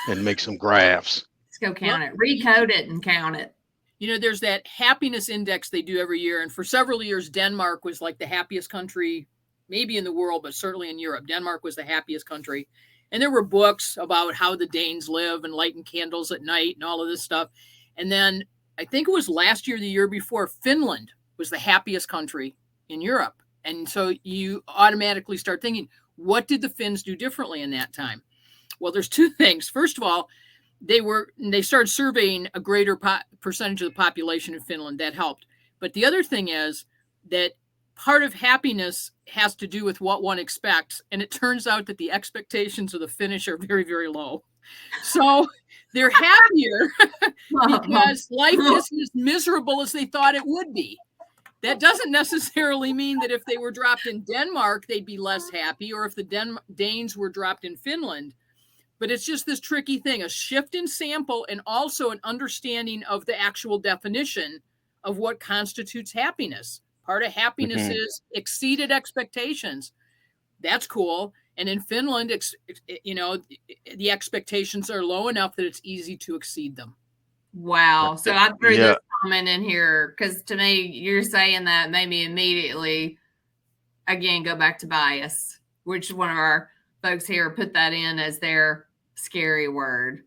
and make some graphs. Let's go count it, recode it and count it. You know, there's that happiness index they do every year. And for several years, Denmark was like the happiest country, maybe in the world, but certainly in Europe. Denmark was the happiest country. And there were books about how the Danes live and lighting candles at night and all of this stuff. And then I think it was last year, the year before, Finland was the happiest country in Europe. And so you automatically start thinking, what did the Finns do differently in that time? Well, there's two things. First of all, they started surveying a greater percentage of the population in Finland. That helped. But the other thing is that part of happiness has to do with what one expects. And it turns out that the expectations of the Finnish are very, very low. So they're happier because life isn't as miserable as they thought it would be. That doesn't necessarily mean that if they were dropped in Denmark, they'd be less happy, or if the Danes were dropped in Finland. But it's just this tricky thing, a shift in sample and also an understanding of the actual definition of what constitutes happiness. Part of happiness is exceeded expectations. That's cool. And in Finland, the expectations are low enough that it's easy to exceed them. Wow. So I threw this comment in here because to me, you're saying that made me immediately, again, go back to bias, which one of our folks here put that in as their scary word.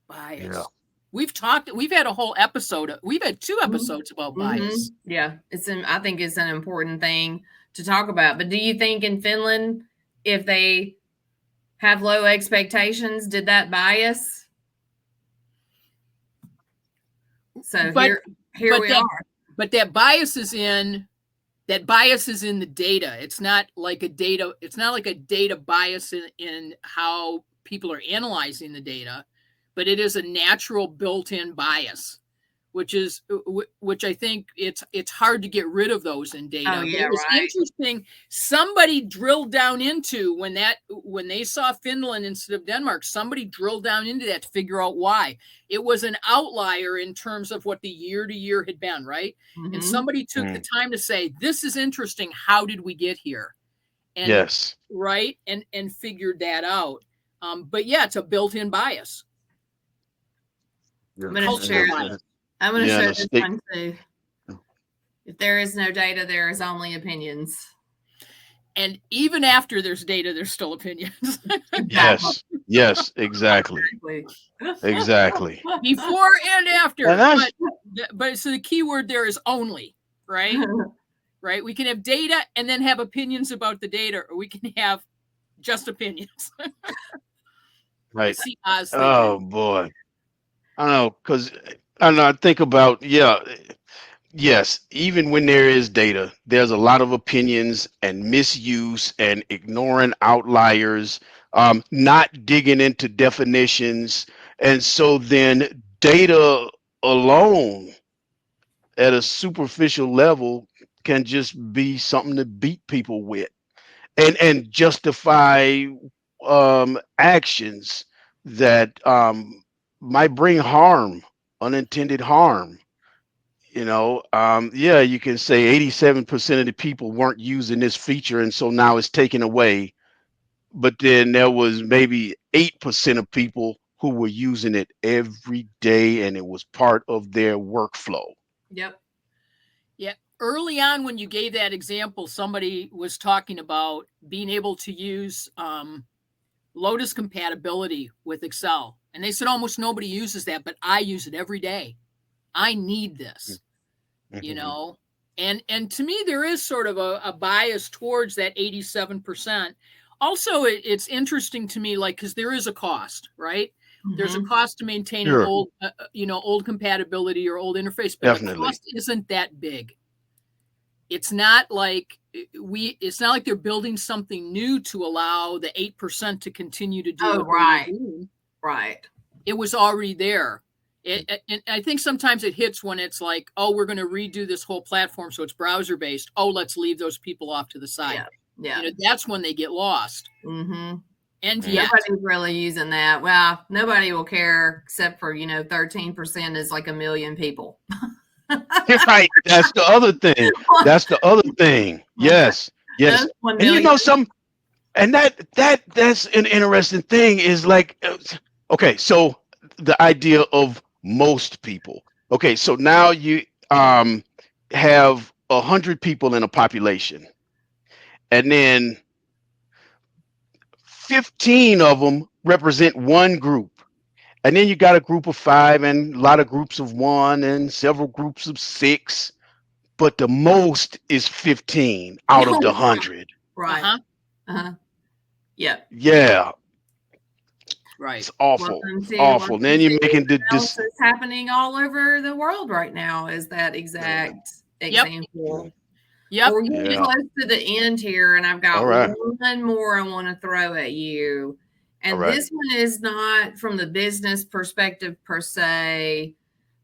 Bias. Yeah. We've had a whole episode. We've had 2 episodes about bias. Yeah. I think it's an important thing to talk about. But do you think in Finland, if they have low expectations, did that bias? So here we are. But that bias is in the data. It's not like a data bias in how people are analyzing the data, but it is a natural built-in bias, which I think it's hard to get rid of those in data. Oh, yeah, it was interesting. Somebody drilled down into when they saw Finland instead of Denmark, somebody drilled down into that to figure out why. It was an outlier in terms of what the year to year had been, right? And somebody took the time to say, this is interesting. How did we get here? and Yes. right, and figured that out. But yeah, it's a built-in bias. I'm going to Cultural share. bias. I'm going to Yeah, share the this state. one too. If there is no data, there is only opinions. And even after there's data, there's still opinions. Yes. Yes. Exactly. Exactly. Before and after. And that's But so the key word there is only, right? Right? We can have data and then have opinions about the data, or we can have just opinions. I right. see Oz Oh thinking. boy. I don't know, because I know I think about, yeah, yes, even when there is data, there's a lot of opinions and misuse and ignoring outliers, not digging into definitions. And so then data alone at a superficial level can just be something to beat people with and justify actions that might bring harm, unintended harm. Yeah, you can say 87% of the people weren't using this feature, and so now it's taken away. But then there was maybe 8% of people who were using it every day, and it was part of their workflow. Yep. Yeah. Early on, when you gave that example, somebody was talking about being able to use Lotus compatibility with Excel. And they said almost nobody uses that, but I use it every day. I need this, you Mhm. know. And to me, there is sort of a bias towards that 87%. Also, it's interesting to me, like, because there is a cost, right? There's a Mhm. cost to maintain an Sure, old, old compatibility or old interface, but the definitely. cost isn't that big. It's not like it's not like they're building something new to allow the 8% to continue to do Oh, what they were right. doing. Right. It was already there. And I think sometimes it hits when it's like, oh, we're going to redo this whole platform so it's browser based. Oh, let's leave those people off to the side. Yeah. Yeah. That's when they get lost. Mm-hmm. And Mhm. yet, Nobody's really using that. Well, nobody will care except for, 13% is like a million people. Right. That's the other thing. That's the other thing. Yes. Those Yes. 1 And million. and that's an interesting thing is like, okay, so the idea of most people. Okay, so now you have 100 people in a population, and then 15 of them represent one group. And then you got a group of five and a lot of groups of one and several groups of six, but the most is 15 out of the 100. Right. uh-huh, Uh-huh. Yep. Yeah, right. it's awful. Welcome It's to awful. Then you're making what else this. is happening all over the world right now is that exact Yep. example. Yep. Well, we're getting Yeah. close to the end here, and I've All got right. one more I want to throw at you. All And right. this one is not from the business perspective per se.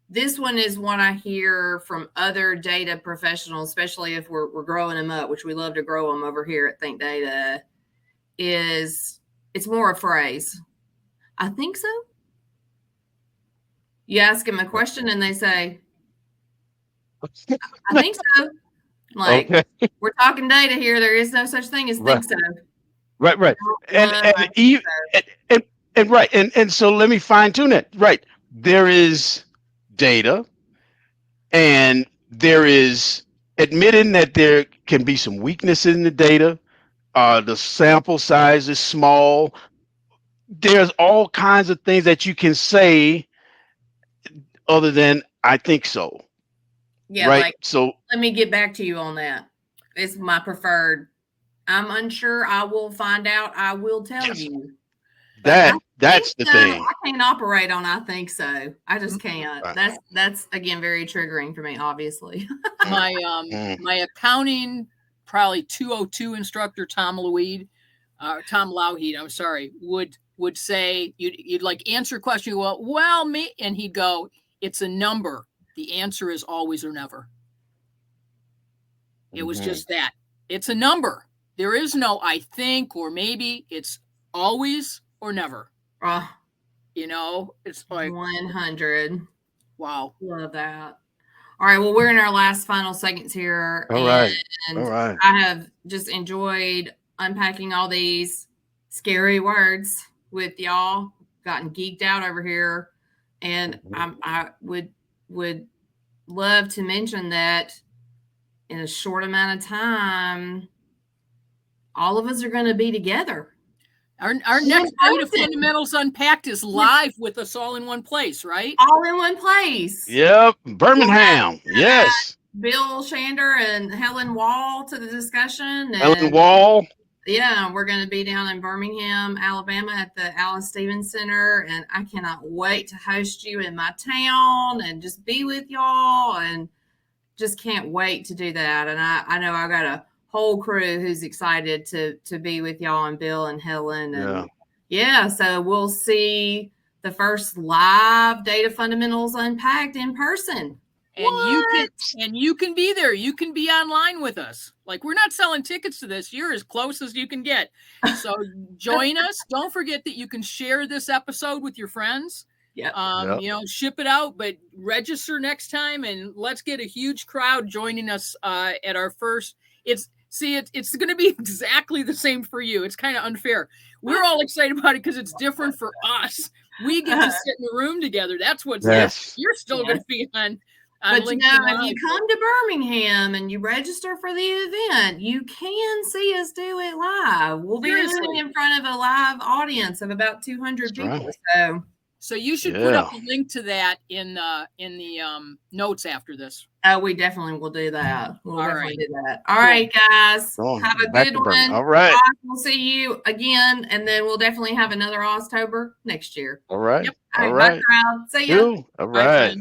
This one is one I hear from other data professionals, especially if we're growing them up, which we love to grow them over here at Think Data, is it's more a phrase. I think so. You ask them a question and they say, I think so. Like, Okay. we're talking data here. There is no such thing as Right. think so. Right. Right. And Love, I and think you so. and right. And so let me fine tune it. Right. There is data, and there is admitting that there can be some weakness in the data. The sample size is small. There's all kinds of things that you can say other than I think so. Yeah, Right. like, So let me get back to you on that. It's my preferred. I'm unsure. I will find out. I will tell yes, you. But I think that's the so. thing. I can't operate on I think so. I just can't. Right. That's again very triggering for me, obviously. Mm, mm, My accounting probably 202 instructor Tom Lougheed, I'm sorry, would say you'd like answer a question. Well, me, and he'd go, it's a number. The answer is always or never. It was mhm. just that. It's a number. There is no I think or maybe. It's always or never. Oh, It's like, 100. wow. Love that. All right. Well, we're in our last final seconds here, All right. All and right. I have just enjoyed unpacking all these scary words with y'all. Gotten geeked out over here, and I would love to mention that in a short amount of time, all of us are going to be together. Our next Data Fundamentals Unpacked is live with us all in one place, right? All in one place. Yep, Birmingham. Yes. Bill Shander and Helen Wall to the discussion. Helen Wall. Yeah, we're going to be down in Birmingham, Alabama at the Alice Stevens Center. And I cannot wait to host you in my town and just be with y'all. And just can't wait to do that. And I know I got a whole crew who's excited to be with y'all and Bill and Helen. And yeah, so we'll see the first live Data Fundamentals Unpacked in person. And you can be there. You can be online with us. Like, we're not selling tickets to this. You're as close as you can get. So join us. Don't forget that you can share this episode with your friends. Yeah. You know, ship it out, but register next time, and let's get a huge crowd joining us at our first. It's going to be exactly the same for you. It's kind of unfair. We're all excited about it because it's different for us. We get to sit in the room together. That's what's different. You're still going to be on. But you know, if you come to Birmingham and you register for the event, you can see us do it live. We'll be doing it in front of a live audience of about 200 people. Right. So you should put up a link to that in the notes after this. Oh, we definitely will do that. We'll definitely do that. All right, guys. Have a good one. All right. We'll see you again, and then we'll definitely have another Oztober next year. All right. Yep. All right. Bye, crowd. See ya. All right.